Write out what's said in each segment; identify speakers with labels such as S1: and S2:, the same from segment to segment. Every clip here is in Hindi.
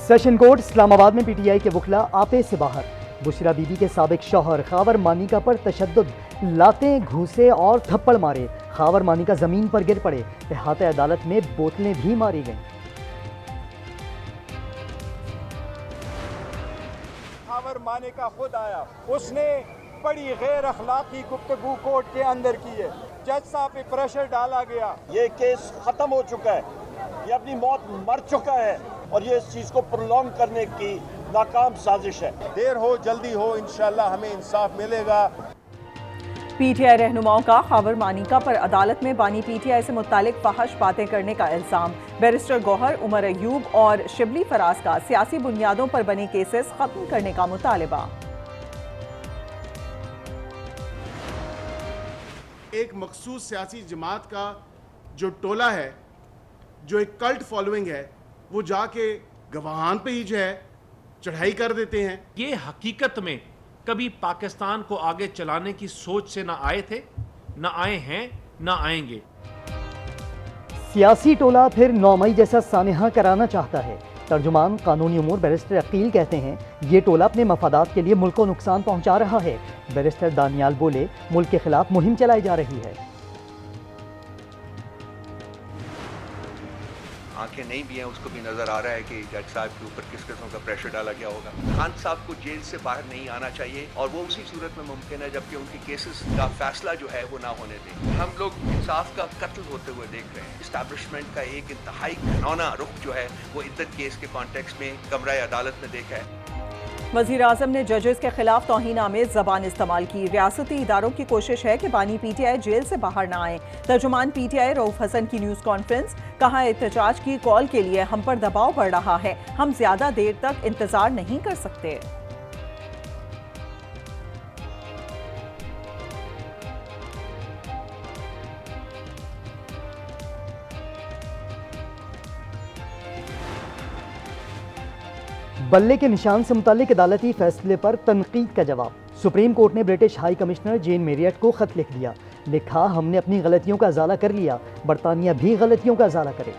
S1: सेशन कोर्ट इस्लामाबाद में पीटीआई के वकला आपे से बाहर। बुशरा बीबी के साबिक शौहर खावर मानिका पर तशद्दुद, लातें, घूसे और थप्पड़ मारे। खावर मानिका जमीन पर गिर पड़े। इहाते अदालत में बोतलें भी मारी गईं।
S2: खावर मानिका खुद आया, उसने बड़ी गैर अखलाकी गुफ्तगू कोर्ट के अंदर की है। जज साहब पे प्रेशर डाला गया।
S3: ये केस खत्म हो चुका है, ये अपनी मौत मर चुका है और ये इस चीज को प्रोलॉन्ग करने की नाकाम साजिश है।
S2: देर हो जल्दी हो, इंशाल्लाह हमें इंसाफ मिलेगा।
S4: पीटीआई रहनुमाओं का खावर मानिका पर अदालत में बानी पीटीआई से मुतालिक फहश बातें करने का इल्जाम। बैरिस्टर गौहर, उमर अयूब और शिबली फराज का सियासी बुनियादों पर बने केसेस खत्म करने का मुतालिबा।
S5: एक मखसूस सियासी जमात का जो टोला है, जो एक कल्ट फॉलोइंग है, वो जाके गवाहान पे ही जो है चढ़ाई कर देते हैं।
S6: ये हकीकत में कभी पाकिस्तान को आगे चलाने की सोच से ना आए थे, ना आए हैं, ना आएंगे।
S1: सियासी टोला फिर 9 मई जैसा सानहा कराना चाहता है। तर्जुमान कानूनी उमूर बैरिस्टर अकील कहते हैं ये टोला अपने मफादात के लिए मुल्क को नुकसान पहुंचा रहा है। बैरिस्टर दानियाल बोले मुल्क के खिलाफ मुहिम चलाई जा रही है।
S7: आंखें नहीं भी हैं, उसको भी नजर आ रहा है कि जज साहब के ऊपर किस किस्म का प्रेशर डाला गया होगा। खान साहब को जेल से बाहर नहीं आना चाहिए और वो उसी सूरत में मुमकिन है जबकि उनकी केसेस का फैसला जो है वो ना होने दें। हम लोग इंसाफ का कत्ल होते हुए देख रहे हैं। एस्टैब्लिशमेंट का एक इंतहाई घिनौना रुख जो है वो इद्दत केस के कॉन्टेक्स्ट में कमरा अदालत में देखा है।
S4: वज़ीर आज़म ने जजेस के खिलाफ तौहीन आमेज ज़बान इस्तेमाल की। रियासती इदारों की कोशिश है कि बानी पीटीआई जेल से बाहर ना आए। तर्जुमान पीटीआई रऊफ हसन की न्यूज़ कॉन्फ्रेंस, कहा एहतजाज की कॉल के लिए हम पर दबाव बढ़ रहा है, हम ज्यादा देर तक इंतजार नहीं कर सकते।
S1: बल्ले के निशान से मुतालिक अदालती फैसले पर तनकीद का जवाब। सुप्रीम कोर्ट ने ब्रिटिश हाई कमिश्नर जेन मेरियट को खत लिख दिया। लिखा हमने अपनी गलतियों का इजाला कर लिया, बरतानिया भी गलतियों का इजाला करे।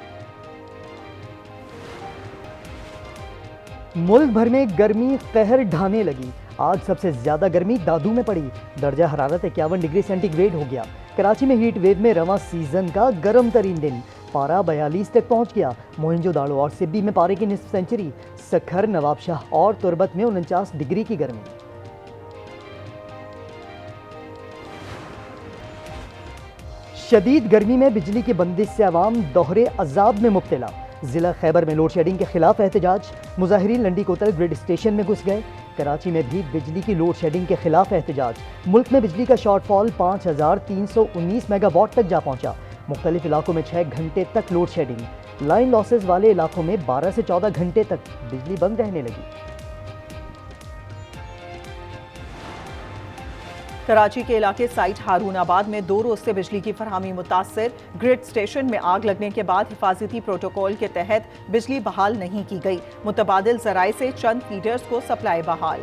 S1: मुल्क भर में गर्मी कहर ढाने लगी। आज सबसे ज्यादा गर्मी दादू में पड़ी। दर्जा हरारत 51 डिग्री सेंटीग्रेड हो गया। कराची में हीट वेव में रवां सीजन का गर्म तरीन दिन। पारा 42 तक पहुंच गया। मोहनजोदाड़ो और सिब्बी में पारे की निस्फ सेंचुरी। सखर, नवाबशाह और तुरबत में 49 डिग्री की गर्मी। शदीद गर्मी में बिजली की बंदिश से अवाम दोहरे अजाब में मुब्तला। जिला खैबर में लोड शेडिंग के खिलाफ एहतजाज। मुजाहिरीन लंडी कोतल ग्रिड स्टेशन में घुस गए। कराची में भी बिजली की लोड शेडिंग के खिलाफ एहतजाज। मुल्क में बिजली का शॉर्टफॉल 5319 मेगावाट तक जा पहुंचा। मुख्तलिफ इलाकों में 6 घंटे तक लोड शेडिंग। लाइन लॉसेज वाले इलाकों में 12 से 14 घंटे तक बिजली बंद रहने लगी।
S4: कराची के इलाके साइट हारूनाबाद में 2 रोज से बिजली की फरहमी मुतासर। ग्रिड स्टेशन में आग लगने के बाद हिफाजती प्रोटोकॉल के तहत बिजली बहाल नहीं की गई। मुतबादिल जराए से चंद फीडर्स को सप्लाई बहाल।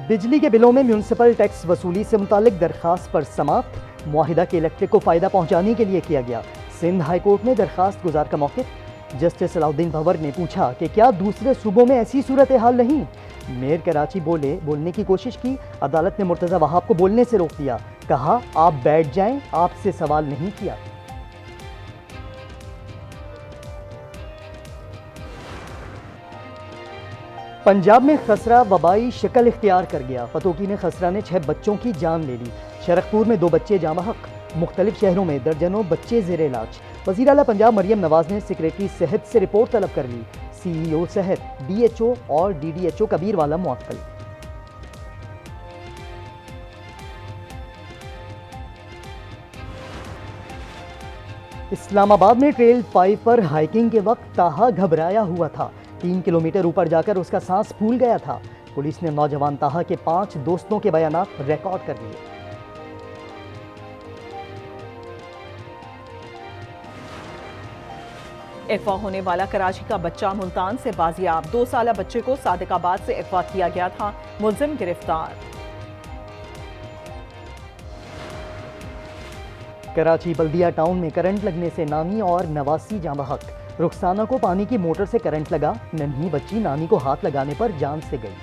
S1: बिजली के बिलों में म्यूनिसिपल टैक्स वसूली से मुतालिक दरखास्त पर समाप्त। मुआहिदा के इलेक्ट्रिक को फायदा पहुंचाने के लिए किया गया। सिंध हाई कोर्ट में दरखास्त गुजार का मौक़िफ़। जस्टिस सलाउद्दीन भंवर ने पूछा कि क्या दूसरे सूबों में ऐसी सूरत हाल नहीं। मेयर कराची बोलने की कोशिश की। अदालत ने मुर्तज़ा वहाब को बोलने से रोक दिया। कहा आप बैठ जाएं, आपसे सवाल नहीं किया। पंजाब में खसरा वबाई शक्ल इख्तियार कर गया। फतोकी में खसरा ने 6 बच्चों की जान ले ली। शरखपुर में 2 बच्चे जाँ बहक। मुख्तलिफ शहरों में दर्जनों बच्चे ज़ेर इलाज। वज़ीर आला पंजाब मरियम नवाज ने सेक्रेटरी सेहत से रिपोर्ट तलब कर ली। CEO सेहत, DHO और DDHO कबीरवाला मुअत्तल। इस्लामाबाद में ट्रेल 5 पर हाइकिंग के वक्त ताहा घबराया हुआ था। 3 किलोमीटर ऊपर जाकर उसका सांस फूल गया था। पुलिस ने नौजवान ताहा के 5 दोस्तों के बयानात रिकॉर्ड कर लिए।
S4: अगवा होने वाला कराची का बच्चा मुल्तान से बाजियाब। 2 साला बच्चे को सादिकाबाद से अगवा किया गया था। मुलजिम गिरफ्तार।
S1: कराची बल्दिया टाउन में करंट लगने से नानी और नवासी जाँ बहक। रुखसाना को पानी की मोटर से करंट लगा, नन्ही बच्ची नानी को हाथ लगाने पर जान से गई।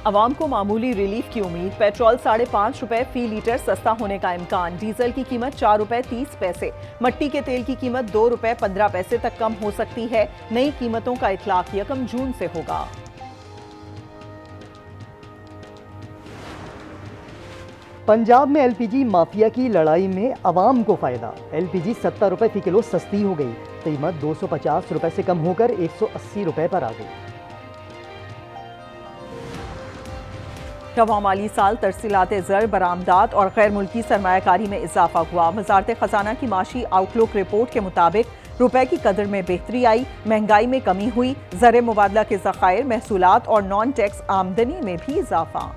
S4: अवाम को मामूली रिलीफ की उम्मीद। पेट्रोल 5.5 रुपए फी लीटर सस्ता होने का इम्कान। डीजल की कीमत 4 रुपए 30 पैसे। मट्टी के तेल की कीमत 2 रुपए 15 पैसे तक कम हो सकती है। नई कीमतों का इतलाक 1 जून से होगा।
S1: पंजाब में एलपीजी माफिया की लड़ाई में अवाम को फायदा। एलपीजी 70 रुपए फी किलो सस्ती हो गई। कीमत 250 रुपए से कम होकर 180 रुपए पर आ गई।
S4: रवां माली साल तरसीलात ज़र, बरामदात और गैर मुल्की सरमायाकारी में इजाफा हुआ। वजारत खजाना की माशी आउटलुक रिपोर्ट के मुताबिक रुपए की कदर में बेहतरी आई, महंगाई में कमी हुई, ज़र मुबादला के ज़खायर, महसूलात और नॉन टैक्स आमदनी में भी इजाफा।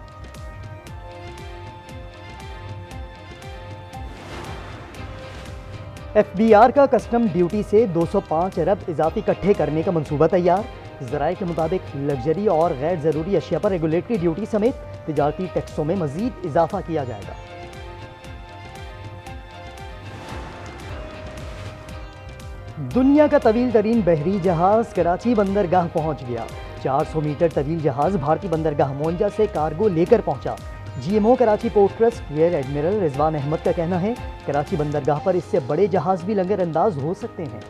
S1: एफबीआर का कस्टम ड्यूटी से 205 अरब इजाफी इकट्ठे करने का मंसूबा तैयार। ज़राए के मुताबिक लग्जरी और गैर ज़रूरी अशिया पर रेगुलेटरी ड्यूटी समेत तिजारती टैक्सों में मजीद इजाफा किया जाएगा। दुनिया का तवील तरीन बहरी जहाज कराची बंदरगाह पहुंच गया। 400 मीटर तवील जहाज भारतीय बंदरगाह मोन्जा से कार्गो लेकर पहुंचा। GMO Karachi port trust rear admiral Rizwan Ahmed का कहना है, कराची बंदरगाह पर इससे बड़े जहाज भी लंगर अंदाज हो सकते हैं।